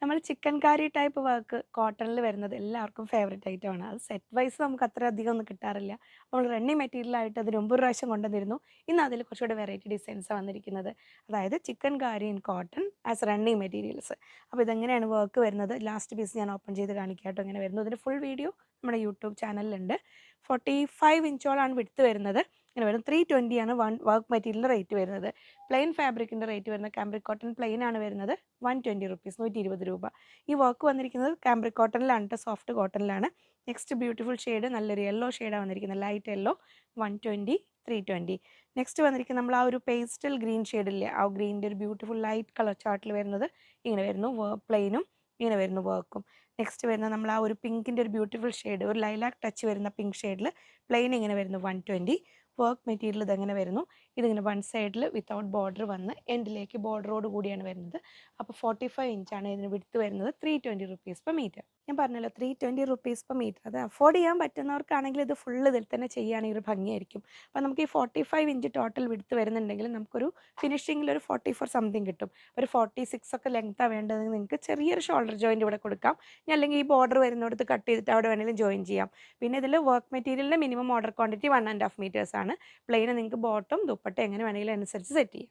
നമ്മൾ ചിക്കൻ കാരി type work കോട്ടണിൽ വരുന്നത് എല്ലാവർക്കും ഫേവറേറ്റ് ഐറ്റമാണ്. അത് സെറ്റ് വൈസ് നമുക്ക് അത്ര അധികം ഒന്നും കിട്ടാറില്ല. നമ്മൾ റണ്ണിങ് മെറ്റീരിയലായിട്ട് അതിന് മുമ്പ് ഒരു പ്രാവശ്യം കൊണ്ടുവന്നിരുന്നു. ഇന്ന് അതിൽ കുറച്ചുകൂടി വെറൈറ്റി ഡിസൈൻസാണ് വന്നിരിക്കുന്നത്. അതായത് chicken Carrie in cotton as running materials. അപ്പോൾ ഇതെങ്ങനെയാണ് വർക്ക് വരുന്നത്, ലാസ്റ്റ് പീസ് ഞാൻ ഓപ്പൺ ചെയ്ത് കാണിക്കാം കേട്ടോ. എങ്ങനെ വരുന്നു ഇതിൻ്റെ ഫുൾ വീഡിയോ നമ്മുടെ യൂട്യൂബ് ചാനലിലുണ്ട്. 45 ഇഞ്ചോളാണ് വിഡ്ത്ത് വരുന്നത്. ഇങ്ങനെ വരും. 320 ആണ് വർക്ക് മെറ്റീരിയലിൻ്റെ റേറ്റ് വരുന്നത്. പ്ലെയിൻ ഫാബ്രിക്കിൻ്റെ റേറ്റ് വരുന്നത് കാംബ്രിക് കോട്ടൺ പ്ലെയിൻ ആണ് വരുന്നത് 120 റുപ്പീസ്, 120 രൂപ. ഈ വർക്ക് വന്നിരിക്കുന്നത് കാംബ്രിക് കോട്ടണിലാണ് കേട്ടോ, സോഫ്റ്റ് കോട്ടണിലാണ്. നെക്സ്റ്റ് ബ്യൂട്ടിഫുൾ ഷെയ്ഡ് നല്ലൊരു യെല്ലോ ഷെയ്ഡാണ് വന്നിരിക്കുന്നത്, ലൈറ്റ് യെല്ലോ. 120, 320. നെക്സ്റ്റ് വന്നിരിക്കുന്നത് നമ്മൾ ആ ഒരു പേസ്റ്റൽ ഗ്രീൻ ഷെയ്ഡില്ലേ, ആ ഗ്രീനിൻ്റെ ഒരു ബ്യൂട്ടിഫുൾ ലൈറ്റ് കളർ ചാർട്ടിൽ വരുന്നത് ഇങ്ങനെ വരുന്നു. പ്ലെയിനും ഇങ്ങനെ വരുന്നു വർക്കും. നെക്സ്റ്റ് വരുന്നത് നമ്മൾ ആ ഒരു പിങ്കിൻ്റെ ഒരു ബ്യൂട്ടിഫുൾ ഷെയ്ഡ്, ഒരു ലൈലാക്ക് ടച്ച് വരുന്ന പിങ്ക് ഷെയ്ഡിൽ പ്ലെയിൻ ഇങ്ങനെ വരുന്നു 120. വർക്ക് മെറ്റീരിയൽ ഇതെങ്ങനെ വരുന്നു, ഇതിങ്ങനെ വൺ സൈഡിൽ വിത്തൗട്ട് ബോർഡർ വന്ന് എൻഡിലേക്ക് ബോർഡറോട് കൂടിയാണ് വരുന്നത്. അപ്പോൾ 45 ഇഞ്ചാണ് ഇതിന് വിഡ്ത്ത് വരുന്നത്. 320 റുപ്പീസ് പെർ മീറ്റർ. ഞാൻ പറഞ്ഞല്ലോ 320 റുപ്പീസ് പെർ മീറ്റർ. അത് അഫോർഡ് ചെയ്യാൻ പറ്റുന്നവർക്കാണെങ്കിൽ ഇത് ഫുള്ള് ഇതിൽ തന്നെ ചെയ്യുകയാണെങ്കിൽ ഒരു ഭംഗിയായിരിക്കും. അപ്പോൾ നമുക്ക് ഈ 45 ഇഞ്ച് ടോട്ടൽ വിഡ്ത്ത് വരുന്നുണ്ടെങ്കിൽ നമുക്കൊരു ഫിനിഷിങ്ങിൽ ഒരു 44 സംതിങ് കിട്ടും. ഒരു 46 ഒക്കെ ലെങ്ത്താണ് വേണ്ടതെങ്കിൽ നിങ്ങൾക്ക് ചെറിയൊരു ഷോൾഡർ ജോയിൻറ്റ് ഇവിടെ കൊടുക്കാം. ഇനി അല്ലെങ്കിൽ ഈ ബോർഡർ വരുന്നിടത്ത് കട്ട് ചെയ്തിട്ട് അവിടെ വേണമെങ്കിലും ജോയിൻ ചെയ്യാം. പിന്നെ ഇതിൽ വർക്ക് മെറ്റീരിയലിൻ്റെ മിനിമം ഓർഡർ ക്വാണ്ടിറ്റി 1.5 മീറ്റേഴ്സ് ആണ്. പ്ലെയിന് നിങ്ങൾക്ക് ബോട്ടം ദുപ്പട്ട എങ്ങനെ വേണമെങ്കിലും അനുസരിച്ച് സെറ്റ് ചെയ്യാം.